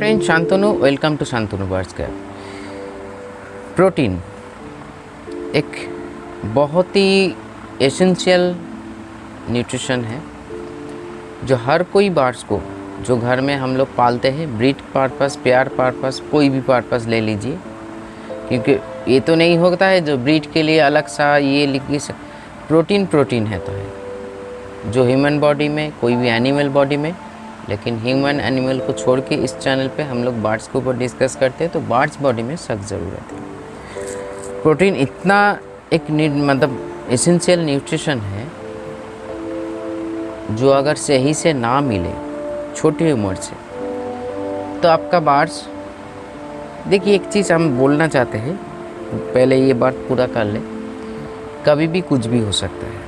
Friend, Shantanu. Welcome to Shantanu birds care. Protein एक बहुत ही essential nutrition है जो हर कोई बर्ड्स को, जो घर में हम लोग पालते हैं, ब्रीड पर्पस, प्यार पर्पस, कोई भी पर्पस ले लीजिए, क्योंकि ये तो नहीं होता है जो ब्रीड के लिए अलग सा ये लिखिए। प्रोटीन है तो है जो ह्यूमन बॉडी में, कोई भी एनिमल बॉडी में, लेकिन ह्यूमन एनिमल को छोड़ के इस चैनल पे हम लोग बर्ड्स के ऊपर डिस्कस करते हैं, तो बर्ड्स बॉडी में सख्त ज़रूरत है। प्रोटीन इतना एक मतलब एसेंशियल न्यूट्रिशन है जो अगर सही से ना मिले छोटी उम्र से, तो आपका बर्ड्स, देखिए एक चीज़ हम बोलना चाहते हैं, पहले ये बात पूरा कर ले, कभी भी कुछ भी हो सकता है,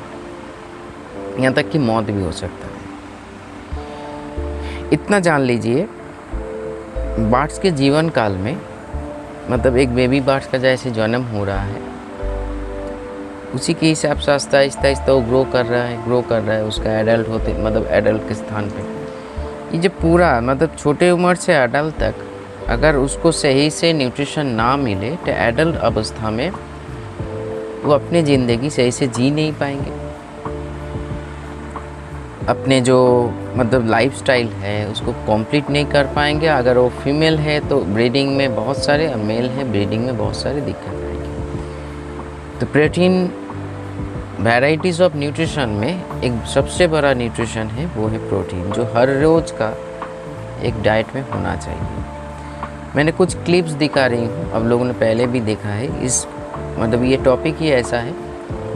यहाँ तक कि मौत भी हो सकता है। इतना जान लीजिए, बर्ड्स के जीवन काल में, मतलब एक बेबी बर्ड्स का जैसे जन्म हो रहा है, उसी के हिसाब से आहिस्ता आहिस्ता वो ग्रो कर रहा है, उसका एडल्ट होते, मतलब एडल्ट के स्थान पे ये जो पूरा, मतलब छोटे उम्र से एडल्ट तक अगर उसको सही से न्यूट्रिशन ना मिले तो एडल्ट अवस्था में वो अपनी ज़िंदगी सही से जी नहीं पाएंगे। अपने जो मतलब लाइफस्टाइल है उसको कंप्लीट नहीं कर पाएंगे। अगर वो फीमेल है तो ब्रीडिंग में बहुत सारे, और मेल है ब्रीडिंग में बहुत सारे दिक्कत आएंगे। तो प्रोटीन वैराइटीज़ ऑफ न्यूट्रिशन में एक सबसे बड़ा न्यूट्रिशन है, वो है प्रोटीन, जो हर रोज़ का एक डाइट में होना चाहिए। मैंने कुछ क्लिप्स दिखा रही हूँ, अब लोगों ने पहले भी देखा है। इस मतलब ये टॉपिक ही ऐसा है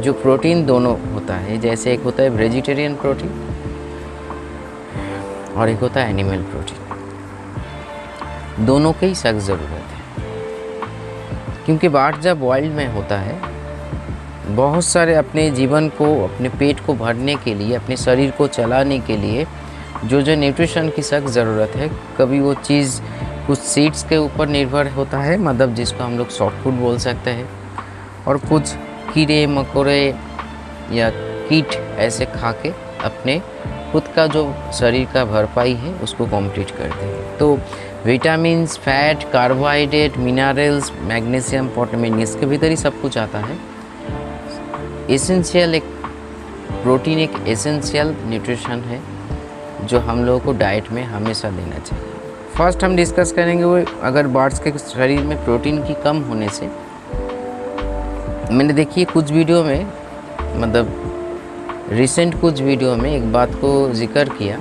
जो प्रोटीन दोनों होता है, जैसे एक होता है वेजिटेरियन प्रोटीन और एक होता है एनिमल प्रोटीन। दोनों की सख्त ज़रूरत है, क्योंकि बर्ड जब वाइल्ड में होता है, बहुत सारे अपने जीवन को, अपने पेट को भरने के लिए, अपने शरीर को चलाने के लिए जो न्यूट्रिशन की सख्त ज़रूरत है, कभी वो चीज़ कुछ सीड्स के ऊपर निर्भर होता है, मतलब जिसको हम लोग सॉफ्ट फूड बोल सकते हैं, और कुछ कीड़े मकोड़े या कीट ऐसे खा के अपने खुद का जो शरीर का भरपाई है उसको कंप्लीट करते हैं। तो vitamins, fat, carbohydrate, minerals, magnesium, potassium, इसके भीतर ही सब कुछ आता है। एसेंशियल एक प्रोटीन एक एसेंशियल न्यूट्रिशन है जो हम लोगों को डाइट में हमेशा लेना चाहिए। फर्स्ट हम डिस्कस करेंगे वो, अगर बर्ड्स के शरीर में प्रोटीन की कम होने से, मैंने देखिए कुछ वीडियो में, मतलब रिसेंट कुछ वीडियो में एक बात को जिक्र किया,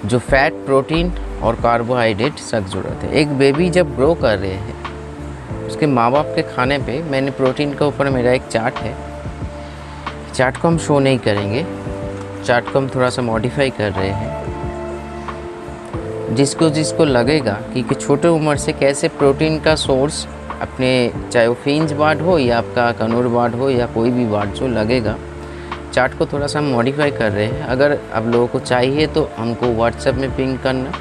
जो फैट, प्रोटीन और कार्बोहाइड्रेट सख्त ज़रूरत है। एक बेबी जब ग्रो कर रहे हैं, उसके माँ बाप के खाने पे, मैंने प्रोटीन के ऊपर मेरा एक चार्ट है, चार्ट को हम शो नहीं करेंगे, चार्ट को हम थोड़ा सा मॉडिफाई कर रहे हैं, जिसको लगेगा कि छोटे उम्र से कैसे प्रोटीन का सोर्स अपने, चाहे वो फिंच बर्ड हो या आपका कनूर बर्ड हो या कोई भी बर्ड, जो लगेगा, चार्ट को थोड़ा सा हम मॉडिफाई कर रहे हैं। अगर आप लोगों को चाहिए तो हमको व्हाट्सएप में पिंग करना,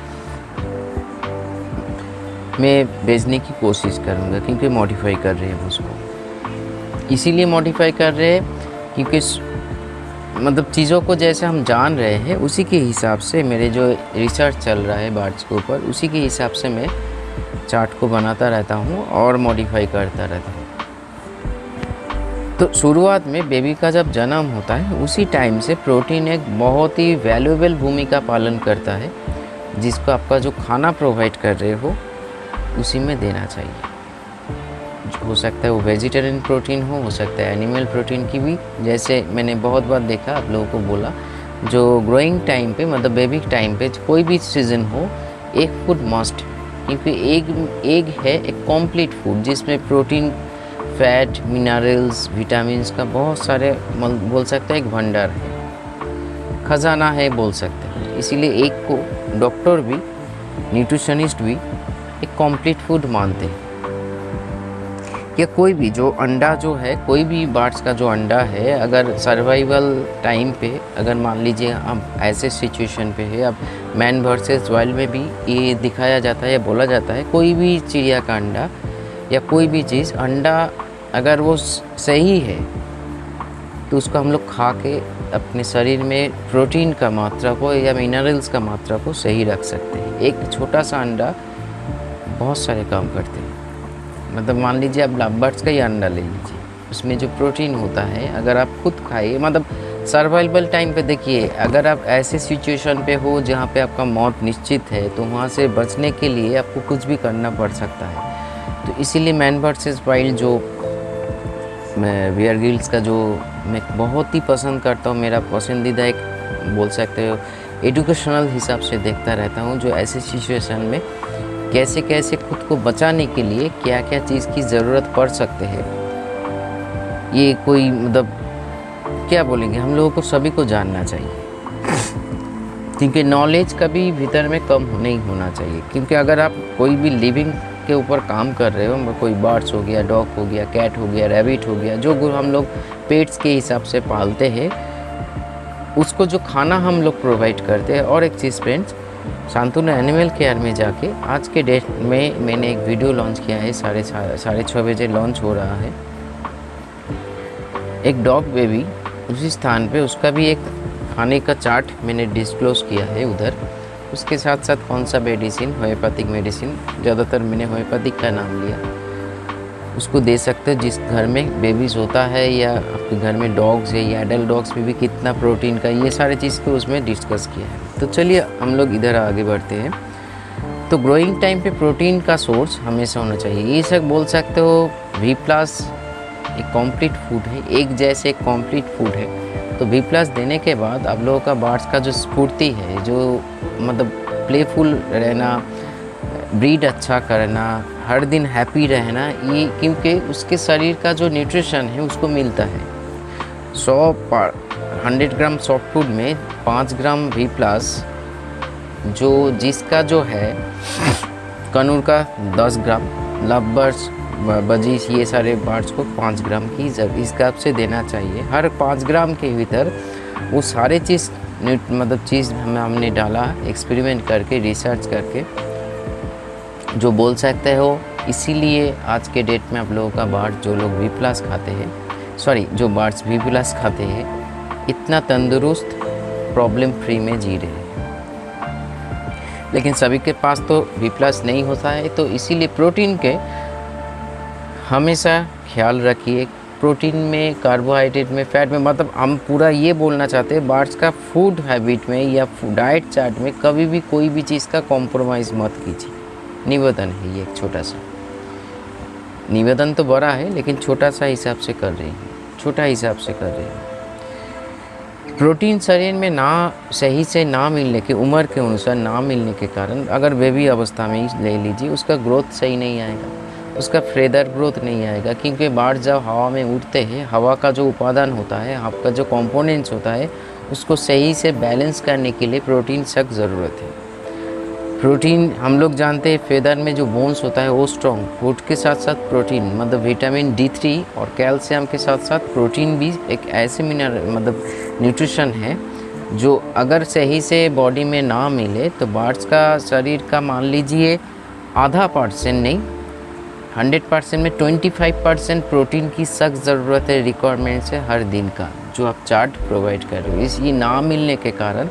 मैं भेजने की कोशिश करूँगा, क्योंकि मॉडिफाई कर रहे हैं उसको। इसीलिए मॉडिफाई कर रहे हैं क्योंकि मतलब चीज़ों को जैसे हम जान रहे हैं, उसी के हिसाब से मेरे जो रिसर्च चल रहा है बर्ड्स के ऊपर, उसी के हिसाब से मैं चार्ट को बनाता रहता हूँ और मॉडिफाई करता रहता हूँ। तो शुरुआत में बेबी का जब जन्म होता है, उसी टाइम से प्रोटीन एक बहुत ही वैल्यूएबल भूमिका पालन करता है, जिसको आपका जो खाना प्रोवाइड कर रहे हो उसी में देना चाहिए। हो सकता है वो वेजिटेरियन प्रोटीन हो सकता है एनिमल प्रोटीन की भी। जैसे मैंने बहुत बार देखा, आप लोगों को बोला, जो ग्रोइंग टाइम पे, मतलब बेबी टाइम पे, कोई भी सीज़न हो, एक फूड मस्ट, क्योंकि एग है एक कंप्लीट फूड जिसमें प्रोटीन, फैट, मिनरल्स, विटामिन्स का बहुत सारे, बोल सकते हैं एक भंडार है, खजाना है बोल सकते हैं। इसीलिए एग को डॉक्टर भी, न्यूट्रिशनिस्ट भी एक कंप्लीट फूड मानते हैं। या कोई भी जो अंडा जो है, कोई भी बर्ड्स का जो अंडा है, अगर सर्वाइवल टाइम पे, अगर मान लीजिए अब ऐसे सिचुएशन पे है, अब मैन वर्सेस वाइल्ड में भी ये दिखाया जाता है या बोला जाता है, कोई भी चिड़िया का अंडा या कोई भी चीज़, अंडा अगर वो सही है तो उसको हम लोग खा के अपने शरीर में प्रोटीन का मात्रा को या मिनरल्स का मात्रा को सही रख सकते हैं। एक छोटा सा अंडा बहुत सारे काम करते हैं। मतलब मान लीजिए आप लव बर्ड्स का ही अंडा ले लीजिए, उसमें जो प्रोटीन होता है अगर आप खुद खाइए, मतलब सर्वाइवल टाइम पे देखिए, अगर आप ऐसे सिचुएशन पे हो जहाँ पे आपका मौत निश्चित है तो वहाँ से बचने के लिए आपको कुछ भी करना पड़ सकता है। तो इसीलिए मैन वर्सेस वाइल्ड जो बियर ग्रिल्स का जो मैं बहुत ही पसंद करता हूँ, मेरा पसंदीदा एक बोल सकते हो एजुकेशनल हिसाब से देखता रहता हूँ, जो ऐसे सिचुएशन में कैसे कैसे खुद को बचाने के लिए क्या क्या चीज़ की ज़रूरत पड़ सकते हैं। ये कोई मतलब क्या बोलेंगे, हम लोगों को सभी को जानना चाहिए, क्योंकि नॉलेज कभी भीतर में कम नहीं होना चाहिए। क्योंकि अगर आप कोई भी लिविंग के ऊपर काम कर रहे हो, कोई बर्ड्स हो गया, डॉग हो गया, कैट हो गया, रैबिट हो गया, जो हम लोग पेट्स के हिसाब से पालते हैं, उसको जो खाना हम लोग प्रोवाइड करते हैं। और एक चीज़ फ्रेंड्स, शांतनु एनिमल केयर में जाके आज के डेट में मैंने एक वीडियो लॉन्च किया है, 6:30 बजे लॉन्च हो रहा है। एक डॉग बेबी उसी स्थान पे, उसका भी एक खाने का चार्ट मैंने डिस्क्लोज़ किया है उधर। उसके साथ साथ कौन सा मेडिसिन, होम्योपैथिक मेडिसिन, ज़्यादातर मैंने होम्योपैथिक का नाम लिया, उसको दे सकते हैं। जिस घर में बेबीज़ होता है या आपके घर में डॉग्स है या एडल्ट डॉग्स में भी कितना प्रोटीन का, ये सारे चीज़ को उसमें डिस्कस किया है। तो चलिए हम लोग इधर आगे बढ़ते हैं। तो ग्रोइंग टाइम पे प्रोटीन का सोर्स हमेशा होना चाहिए। ये सब बोल सकते हो वी प्लस एक कंप्लीट फूड है, एक जैसे एक कंप्लीट फूड है। तो वी प्लस देने के बाद आप लोगों का बर्ड्स का जो स्फूर्ति है, जो मतलब प्लेफुल रहना, ब्रीड अच्छा करना, हर दिन हैप्पी रहना, ये क्योंकि उसके शरीर का जो न्यूट्रिशन है उसको मिलता है। 100 ग्राम सॉफ्ट फूड में 5 ग्राम वी प्लस, जो जिसका जो है कनूर का 10 ग्राम, लव बर्ड्स, बजीज, ये सारे बर्ड्स को 5 ग्राम की इस हिसाब से देना चाहिए। हर 5 ग्राम के भीतर वो सारे चीज़ मतलब चीज़ हमने डाला एक्सपेरिमेंट करके, रिसर्च करके, जो बोल सकते हो। इसीलिए आज के डेट में आप लोगों का बर्ड, जो लोग वी प्लस खाते हैं, जो बर्ड्स वी प्लस खाते हैं, इतना तंदुरुस्त प्रॉब्लम फ्री में जी रहे हैं। लेकिन सभी के पास तो वी प्लस नहीं होता है, तो इसीलिए प्रोटीन के हमेशा ख्याल रखिए। प्रोटीन में, कार्बोहाइड्रेट में, फैट में, मतलब हम पूरा ये बोलना चाहते हैं बर्ड्स का फूड हैबिट में या डाइट चार्ट में कभी भी कोई भी चीज़ का कॉम्प्रोमाइज़ मत कीजिए। निवेदन है ये, एक छोटा सा निवेदन, तो बड़ा है लेकिन छोटा सा हिसाब से कर रहे हैं, छोटा हिसाब से कर रहे हैं। प्रोटीन शरीर में ना सही से ना मिलने के, उम्र के अनुसार ना मिलने के कारण, अगर बेबी अवस्था में ही ले लीजिए, उसका ग्रोथ सही नहीं आएगा, उसका फेदर ग्रोथ नहीं आएगा। क्योंकि बर्ड जब हवा में उड़ते हैं, हवा का जो उपादान होता है, आपका जो कंपोनेंट्स होता है, उसको सही से बैलेंस करने के लिए प्रोटीन सख्त ज़रूरत है। प्रोटीन हम लोग जानते हैं, फेदर में जो बोन्स होता है वो स्ट्रॉन्ग, फूड के साथ साथ प्रोटीन, मतलब विटामिन D3 और कैल्शियम के साथ साथ प्रोटीन भी एक ऐसे मिनरल, मतलब न्यूट्रिशन है, जो अगर सही से बॉडी में ना मिले तो बर्ड्स का शरीर का मान लीजिए 0.5% नहीं, 100% में 25% प्रोटीन की सख्त ज़रूरत है, रिक्वायरमेंट्स है हर दिन का, जो आप चार्ट प्रोवाइड कर रहे हो। इस ये ना मिलने के कारण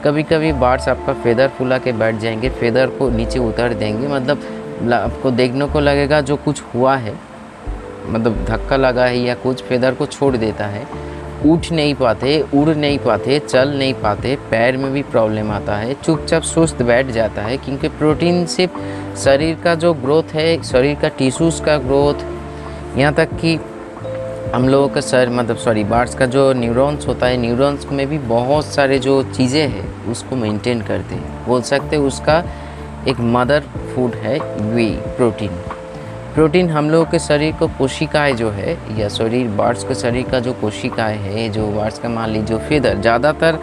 कभी कभी बर्ड्स आपका फेदर फुला के बैठ जाएंगे, फेदर को नीचे उतार देंगे, मतलब आपको देखने को लगेगा जो कुछ हुआ है, मतलब धक्का लगा है या कुछ, फेदर को छोड़ देता है, उठ नहीं पाते, उड़ नहीं पाते, चल नहीं पाते, पैर में भी प्रॉब्लम आता है, चुपचाप सुस्त बैठ जाता है। क्योंकि प्रोटीन सिर्फ शरीर का जो ग्रोथ है, शरीर का टिश्यूज़ का ग्रोथ, यहाँ तक कि हम लोगों का बर्ड्स का जो न्यूरॉन्स होता है, न्यूरॉन्स में भी बहुत सारे जो चीज़ें हैं उसको मेंटेन करते हैं, बोल सकते हैं उसका एक मदर फूड है वी प्रोटीन। प्रोटीन हम लोगों के शरीर को कोशिकाएं जो है, या शरीर बर्ड्स के शरीर का जो कोशिकाएं है, जो बर्ड्स का मान लीजिए फेदर, ज़्यादातर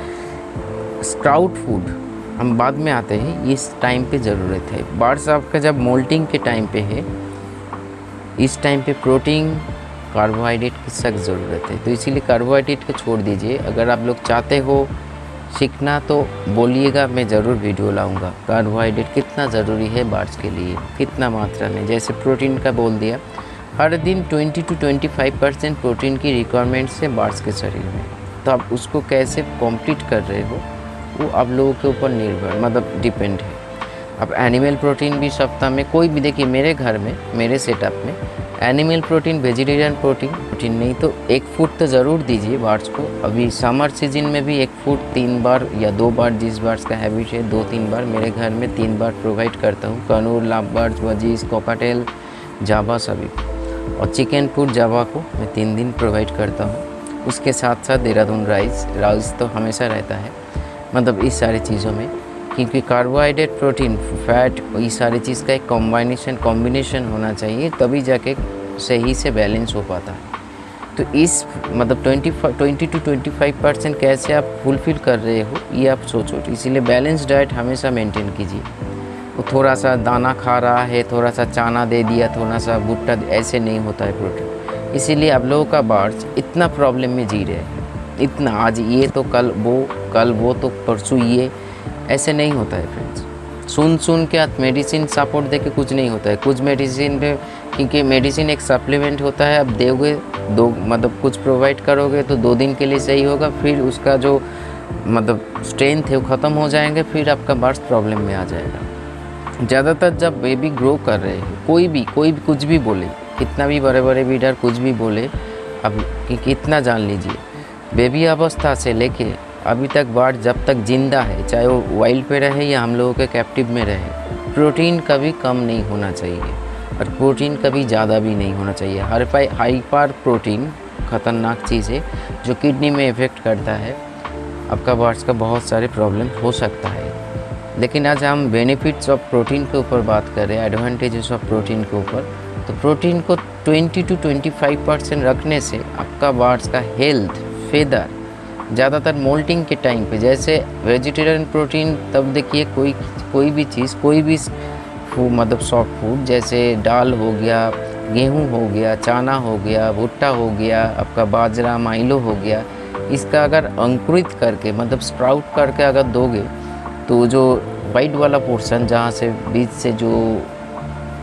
स्प्राउट फूड हम बाद में आते हैं, इस टाइम पे ज़रूरत है। बर्ड्स आपका जब मोल्टिंग के टाइम पे है, इस टाइम पे प्रोटीन, कार्बोहाइड्रेट की सख्त ज़रूरत है। तो इसीलिए कार्बोहाइड्रेट को छोड़ दीजिए। अगर आप लोग चाहते हो सीखना तो बोलिएगा, मैं ज़रूर वीडियो लाऊंगा। कार्बोहाइड्रेट कितना ज़रूरी है बर्ड्स के लिए, कितना मात्रा में, जैसे प्रोटीन का बोल दिया, हर दिन 20 to 25% प्रोटीन की रिक्वायरमेंट्स है बार्स के शरीर में। तो आप उसको कैसे कंप्लीट कर रहे हो वो आप लोगों के ऊपर निर्भर मतलब डिपेंड है। अब एनिमल प्रोटीन भी सप्ताह में कोई भी, देखिए मेरे घर में मेरे सेटअप में एनिमल प्रोटीन वेजिटेरियन प्रोटीन नहीं तो 1 फूड तो ज़रूर दीजिए बार्स को। अभी समर सीजन में भी 1 फूड 3 बार या 2 बार, जिस बार्स का हैबिट है 2-3 बार, मेरे घर में 3 बार प्रोवाइड करता हूँ। कनूर, लाभबर्ड्स, वजीज, कोकाटेल, जावा सभी। और चिकन फूड जावा को मैं 3 दिन प्रोवाइड करता हूँ। उसके साथ साथ देहरादून राइस तो हमेशा रहता है, मतलब इस सारी चीज़ों में, क्योंकि कार्बोहाइड्रेट, प्रोटीन, फैट, इस सारी चीज़ का एक कॉम्बिनेशन होना चाहिए, तभी जाके सही से बैलेंस हो पाता है। तो इस मतलब 20 to 25% कैसे आप फुलफ़िल कर रहे हो ये आप सोचो। तो इसीलिए बैलेंस डाइट हमेशा मेंटेन कीजिए। वो थोड़ा सा दाना खा रहा है, थोड़ा सा चना दे दिया, थोड़ा सा भुट्टा, ऐसे नहीं होता है प्रोटीन। इसीलिए आप लोगों का बार्स इतना प्रॉब्लम में जी रहे हैं, इतना आज ये तो कल वो तो परसों ये, ऐसे नहीं होता है फ्रेंड्स। सुन के आप मेडिसिन सपोर्ट दे के कुछ नहीं होता है। कुछ मेडिसिन पे, क्योंकि मेडिसिन एक सप्लीमेंट होता है, अब दोगे दो मतलब कुछ प्रोवाइड करोगे तो 2 दिन के लिए सही होगा, फिर उसका जो मतलब स्ट्रेंथ है वो ख़त्म हो जाएंगे, फिर आपका बार्स प्रॉब्लम में आ जाएगा। ज़्यादातर जब बेबी ग्रो कर रहे हैं, कोई भी कुछ भी बोले, कितना भी बड़े वीडर कुछ भी बोले, अब कितना जान लीजिए, बेबी अवस्था से लेके अभी तक बार्स जब तक ज़िंदा है, चाहे वो वाइल्ड पे रहे या हम लोगों के कैप्टिव में रहे, प्रोटीन कभी कम नहीं होना चाहिए और प्रोटीन कभी ज़्यादा भी नहीं होना चाहिए। हाइपर प्रोटीन ख़तरनाक चीज़ है जो किडनी में इफ़ेक्ट करता है। आपका बार्स का बहुत सारे प्रॉब्लम हो सकता है। लेकिन आज हम बेनिफिट्स ऑफ प्रोटीन के ऊपर बात कर रहे हैं, एडवांटेजेस ऑफ प्रोटीन के ऊपर। तो प्रोटीन को 20 to 25% रखने से आपका बार्स का हेल्थ, फेदर, ज़्यादातर मोल्टिंग के टाइम पे, जैसे वेजिटेरियन प्रोटीन तब देखिए कोई भी चीज़, कोई भी मतलब सॉफ्ट फूड, जैसे दाल हो गया, गेहूं हो गया, चना हो गया, भुट्टा हो गया, आपका बाजरा, माइलो हो गया, इसका अगर अंकुरित करके मतलब स्प्राउट करके अगर दोगे तो जो वाइट वाला पोर्शन, जहाँ से बीज से जो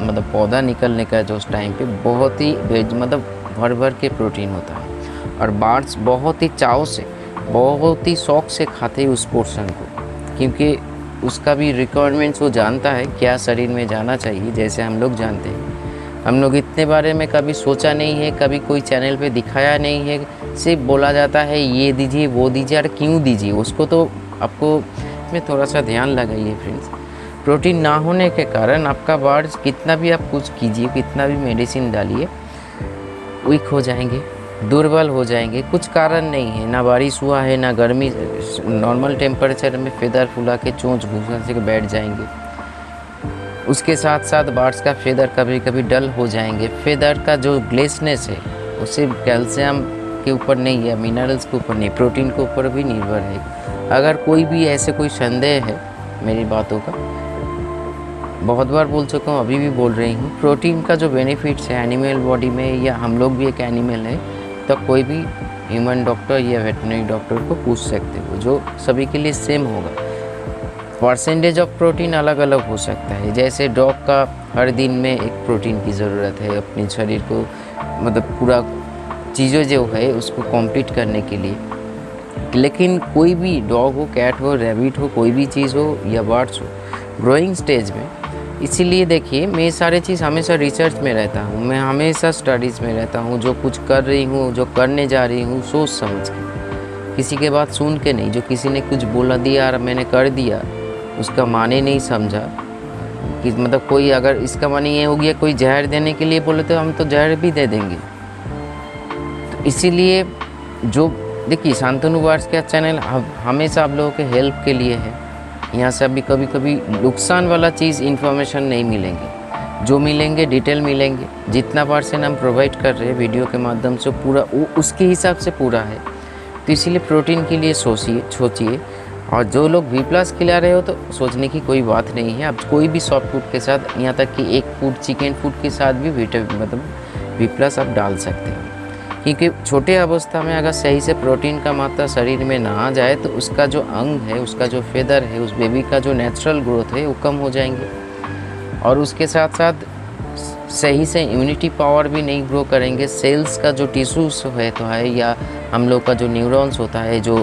मतलब पौधा निकलने का जो उस टाइम पे बहुत ही मतलब भर के प्रोटीन होता है। और बार्स बहुत ही चाव से, बहुत ही शौक से खाते हैं उस पोर्शन को, क्योंकि उसका भी रिक्वायरमेंट्स वो जानता है क्या शरीर में जाना चाहिए। जैसे हम लोग जानते हैं, हम लोग इतने बारे में कभी सोचा नहीं है, कभी कोई चैनल पे दिखाया नहीं है, सिर्फ बोला जाता है ये दीजिए वो दीजिए। और क्यों दीजिए उसको, तो आपको में थोड़ा सा ध्यान लगाइए फ्रेंड्स। प्रोटीन ना होने के कारण आपका बार्स कितना भी आप कुछ कीजिए, कितना भी मेडिसिन डालिए, वीक हो जाएंगे, दुर्बल हो जाएंगे। कुछ कारण नहीं है, ना बारिश हुआ है, ना गर्मी, नॉर्मल टेम्परेचर में फेदर फुला के चोंच घुसा से बैठ जाएंगे। उसके साथ साथ बार्स का फेदर कभी कभी डल हो जाएंगे। फेदर का जो ग्लेसनेस है वो सिर्फ कैल्शियम के ऊपर नहीं है, मिनरल्स के ऊपर नहीं, प्रोटीन के ऊपर भी निर्भर है। अगर कोई भी ऐसे कोई संदेह है मेरी बातों का, बहुत बार बोल चुका हूँ, अभी भी बोल रही हूँ, प्रोटीन का जो बेनिफिट्स है एनिमल बॉडी में, या हम लोग भी एक एनिमल है, तो कोई भी ह्यूमन डॉक्टर या वेटरनरी डॉक्टर को पूछ सकते हो, जो सभी के लिए सेम होगा। परसेंटेज ऑफ प्रोटीन अलग अलग हो सकता है। जैसे डॉग का हर दिन में एक प्रोटीन की ज़रूरत है अपने शरीर को मतलब पूरा चीज़ें जो है उसको कंप्लीट करने के लिए। लेकिन कोई भी डॉग हो, कैट हो, रैबिट हो, कोई भी चीज़ हो या बर्ड्स हो, ग्रोइंग स्टेज में, इसीलिए देखिए मैं ये सारी चीज़ हमेशा रिसर्च में रहता हूँ, मैं हमेशा स्टडीज़ में रहता हूँ। जो कुछ कर रही हूँ, जो करने जा रही हूँ, सोच समझ के, किसी के बात सुन के नहीं। जो किसी ने कुछ बोला दिया और मैंने कर दिया, उसका माने नहीं समझा कि मतलब कोई अगर इसका माने ये हो गया कोई जहर देने के लिए बोले तो हम तो जहर भी दे देंगे। तो इसीलिए जो देखिए शांतनु बार्स का चैनल हमेशा आप लोगों के हेल्प के लिए है। यहाँ से अभी कभी नुकसान वाला चीज़ इन्फॉर्मेशन नहीं मिलेंगे, जो मिलेंगे डिटेल मिलेंगे। जितना % हम प्रोवाइड कर रहे हैं वीडियो के माध्यम से पूरा वो उसके हिसाब से पूरा है। तो इसीलिए प्रोटीन के लिए सोचिए। और जो लोग V+ खिला रहे हो तो सोचने की कोई बात नहीं है। आप कोई भी सॉफ्ट फूड के साथ, यहाँ तक कि एक फूड चिकन फूड के साथ भी मतलब V+ आप डाल सकते हो, क्योंकि छोटे अवस्था में अगर सही से प्रोटीन का मात्रा शरीर में ना आ जाए तो उसका जो अंग है, उसका जो फेदर है, उस बेबी का जो नेचुरल ग्रोथ है वो कम हो जाएंगे। और उसके साथ साथ सही से इम्यूनिटी पावर भी नहीं ग्रो करेंगे, सेल्स का जो टिश्यूज़ है तो है, या हम लोग का जो न्यूरॉन्स होता है जो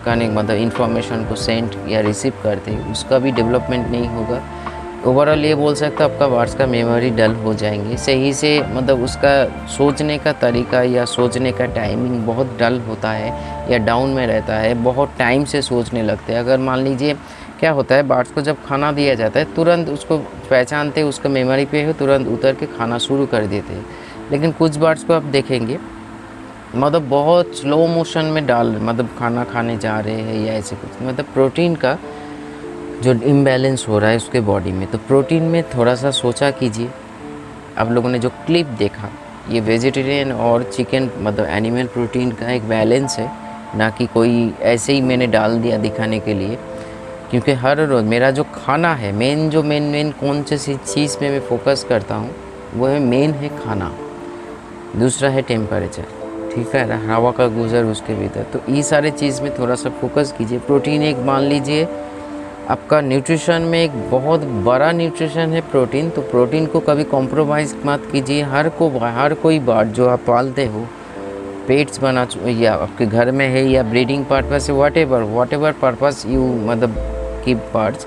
कहने का मतलब इंफॉर्मेशन को सेंड या रिसीव करते हैं, उसका भी डेवलपमेंट नहीं होगा। ओवरऑल ये बोल सकते हैं आपका बार्ड्स का मेमोरी डल हो जाएंगे, सही से मतलब उसका सोचने का तरीका या सोचने का टाइमिंग बहुत डल होता है या डाउन में रहता है, बहुत टाइम से सोचने लगते हैं। अगर मान लीजिए क्या होता है, बार्ड्स को जब खाना दिया जाता है तुरंत उसको पहचानते हैं, उसका मेमोरी पे हो, तुरंत उतर के खाना शुरू कर देते हैं। लेकिन कुछ बार्ड्स को आप देखेंगे मतलब बहुत स्लो मोशन में मतलब खाना खाने जा रहे हैं या ऐसे कुछ, मतलब प्रोटीन का जो इम्बैलेंस हो रहा है उसके बॉडी में। तो प्रोटीन में थोड़ा सा सोचा कीजिए। आप लोगों ने जो क्लिप देखा, ये वेजिटेरियन और चिकन मतलब एनिमल प्रोटीन का एक बैलेंस है, ना कि कोई ऐसे ही मैंने डाल दिया दिखाने के लिए। क्योंकि हर रोज़ मेरा जो खाना है, मेन कौन सी चीज़ में मैं फोकस करता हूँ, वो है मेन है खाना, दूसरा है टेम्परेचर, ठीक है, हवा का गुजर उसके भीतर। तो ये सारे चीज़ में थोड़ा सा फोकस कीजिए। प्रोटीन एक मान लीजिए आपका न्यूट्रिशन में एक बहुत बड़ा न्यूट्रिशन है प्रोटीन, तो प्रोटीन को कभी कॉम्प्रोमाइज़ मत कीजिए। हर कोई बर्ड जो आप पालते हो, पेट्स बना या आपके घर में है या ब्रीडिंग पर्पस से, वॉट एवर पर्पस यू मतलब कीप बर्ड्स,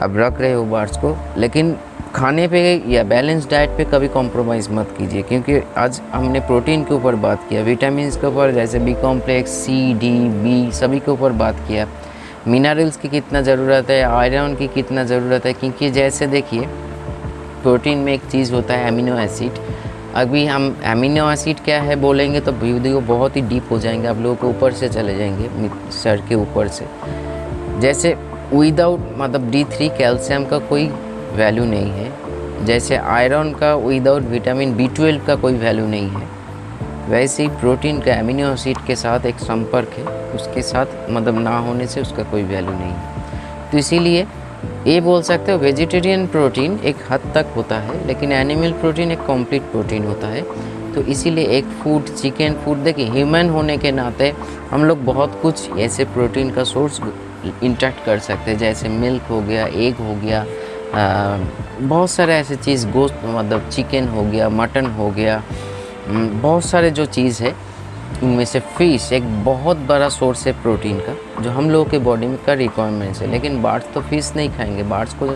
अब रख रहे हो बर्ड्स को, लेकिन खाने पे या बैलेंस डाइट पे कभी कॉम्प्रोमाइज़ मत कीजिए। क्योंकि आज हमने प्रोटीन के ऊपर बात किया, विटामिन्स के ऊपर जैसे बी कॉम्प्लेक्स, सी, डी, बी सभी के ऊपर बात किया, मिनरल्स की कितना ज़रूरत है, आयरन की कितना ज़रूरत है। क्योंकि जैसे देखिए प्रोटीन में एक चीज़ होता है अमीनो एसिड। अभी हम अमीनो एसिड क्या है बोलेंगे तो वीडियो बहुत ही डीप हो जाएंगे, आप लोगों को ऊपर से चले जाएंगे सर के ऊपर से। जैसे विदाउट मतलब D3 कैल्शियम का कोई वैल्यू नहीं है, जैसे आयरन का विदाउट विटामिन B12 का कोई वैल्यू नहीं है, वैसे ही प्रोटीन का अमीनो एसिड के साथ एक संपर्क है, उसके साथ मतलब ना होने से उसका कोई वैल्यू नहीं है। तो इसीलिए ये बोल सकते हो वेजिटेरियन प्रोटीन एक हद तक होता है, लेकिन एनिमल प्रोटीन एक कंप्लीट प्रोटीन होता है। तो इसीलिए एक फूड, चिकन फूड, देखिए ह्यूमन होने के नाते हम लोग बहुत कुछ ऐसे प्रोटीन का सोर्स इंटैक्ट कर सकते हैं, जैसे मिल्क हो गया, एग हो गया, बहुत सारे ऐसे चीज़, गोश्त मतलब चिकन हो गया, मटन हो गया, बहुत सारे जो चीज़ है उनमें से फ़िश एक बहुत बड़ा सोर्स है प्रोटीन का, जो हम लोगों के बॉडी में का रिक्वायरमेंट्स है। लेकिन बर्ड्स तो फ़िश नहीं खाएंगे। बर्ड्स को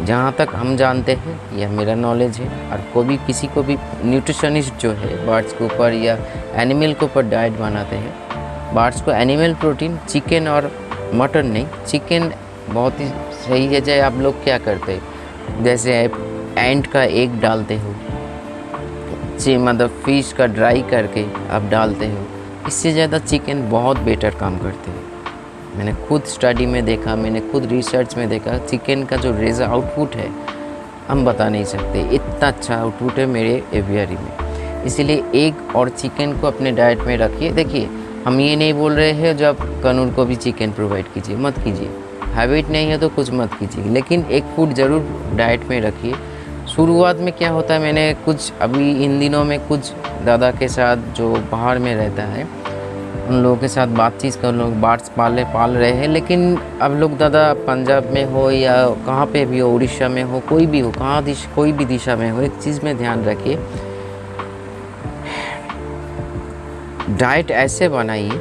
जहाँ तक हम जानते हैं, यह मेरा नॉलेज है, और कोई भी किसी को भी न्यूट्रिशनिस्ट जो है बर्ड्स के ऊपर या एनिमल के ऊपर डाइट बनाते हैं, बर्ड्स को एनिमल प्रोटीन चिकन और मटन नहीं, चिकन बहुत ही सही है। जैसे आप लोग क्या करते हैं, जैसे एंट का एग डालते हो, मतलब फ़िश का ड्राई करके आप डालते हो, इससे ज़्यादा चिकन बहुत बेटर काम करते हैं। मैंने खुद स्टडी में देखा, मैंने खुद रिसर्च में देखा, चिकन का जो आउटपुट है हम बता नहीं सकते, इतना अच्छा आउटपुट है मेरे एवियरी में। इसीलिए एग और चिकन को अपने डाइट में रखिए। देखिए हम ये नहीं बोल रहे हैं जब कानून को भी चिकन प्रोवाइड कीजिए, मत कीजिए, हैबिट नहीं है तो कुछ मत कीजिए, लेकिन एक फूड ज़रूर डाइट में रखिए। शुरुआत में क्या होता है, मैंने कुछ अभी इन दिनों में कुछ दादा के साथ जो बाहर में रहता है उन लोगों के साथ बातचीत कर, लोग बर्ड्स पाल रहे हैं। लेकिन अब लोग दादा पंजाब में हो या कहाँ पे भी हो, उड़ीसा में हो, कोई भी हो, कोई भी दिशा में हो, एक चीज़ में ध्यान रखिए, डाइट ऐसे बनाइए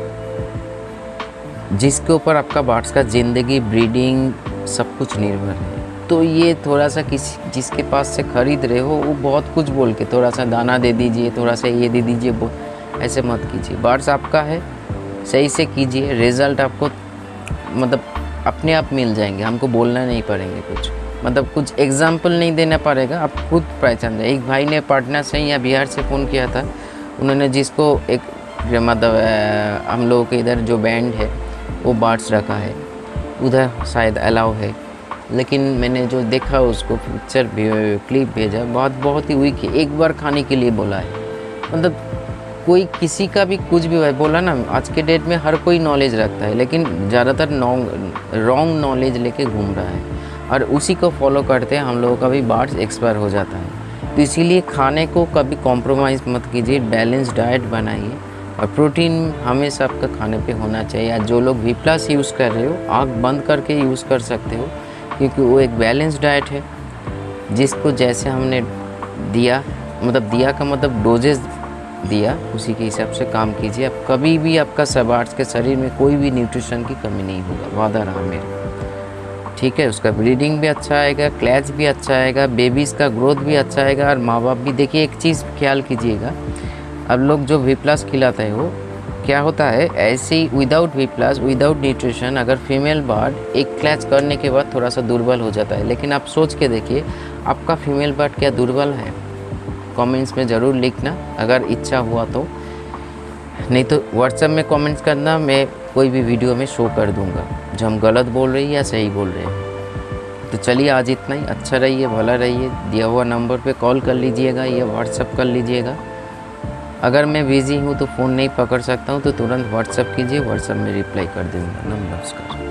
जिसके ऊपर आपका बर्ड्स का ज़िंदगी, ब्रीडिंग सब कुछ निर्भर है। तो ये थोड़ा सा किसी जिसके पास से ख़रीद रहे हो वो बहुत कुछ बोल के थोड़ा सा दाना दे दीजिए, थोड़ा सा ये दे दीजिए, ऐसे मत कीजिए। बर्ड्स आपका है, सही से कीजिए, रिज़ल्ट आपको मतलब अपने आप मिल जाएंगे, हमको बोलना नहीं पड़ेंगे कुछ, मतलब कुछ एग्जाम्पल नहीं देना पड़ेगा, आप खुद पहचान जाए। एक भाई ने पटना से या बिहार से फ़ोन किया था, उन्होंने जिसको एक मतलब हम लोगों के इधर जो बैंड है वो बर्ड्स रखा है, उधर शायद अलाउ है, लेकिन मैंने जो देखा उसको पिक्चर क्लिप भेजा, बहुत ही वीक है, एक बार खाने के लिए बोला है। मतलब कोई किसी का भी कुछ भी बोला ना, आज के डेट में हर कोई नॉलेज रखता है, लेकिन ज़्यादातर रॉन्ग नॉलेज लेके घूम रहा है और उसी को फॉलो करते हैं हम लोगों का भी बर्ड्स एक्सपायर हो जाता है। तो इसीलिए खाने को कभी कॉम्प्रोमाइज़ मत कीजिए, बैलेंस डाइट बनाइए और प्रोटीन हमेशा आपका खाने पे होना चाहिए। जो लोग V+ यूज़ कर रहे हो, आँख बंद करके यूज़ कर सकते हो, क्योंकि वो एक बैलेंस डाइट है, जिसको जैसे हमने दिया, मतलब दिया का मतलब डोजेस दिया, उसी के हिसाब से काम कीजिए। अब कभी भी आपका सबार्ट्स के शरीर में कोई भी न्यूट्रिशन की कमी नहीं होगा, वादा रहा मेरा। ठीक है, उसका ब्रीडिंग भी अच्छा आएगा, क्लैच भी अच्छा आएगा, बेबीज़ का ग्रोथ भी अच्छा आएगा। और माँ बाप भी देखिए, एक चीज़ ख्याल कीजिएगा, अब लोग जो वी प्लस खिलाते हैं वो क्या होता है, ऐसे ही without V plus without nutrition अगर फीमेल बर्ड एक क्लैच करने के बाद थोड़ा सा दुर्बल हो जाता है, लेकिन आप सोच के देखिए आपका फीमेल बर्ड क्या दुर्बल है? कमेंट्स में ज़रूर लिखना अगर इच्छा हुआ तो, नहीं तो व्हाट्सएप में कमेंट्स करना, मैं कोई भी वीडियो में शो कर दूंगा जो हम गलत बोल रहे हैं या सही बोल रहे हैं। तो चलिए आज इतना ही। अच्छा रहिए, भला रहिए। दिया हुआ नंबर पे कॉल कर लीजिएगा या व्हाट्सएप कर लीजिएगा। अगर मैं बिज़ी हूँ तो फ़ोन नहीं पकड़ सकता हूँ तो तुरंत व्हाट्सएप कीजिए, व्हाट्सएप में रिप्लाई कर दूँगा। नमस्कार।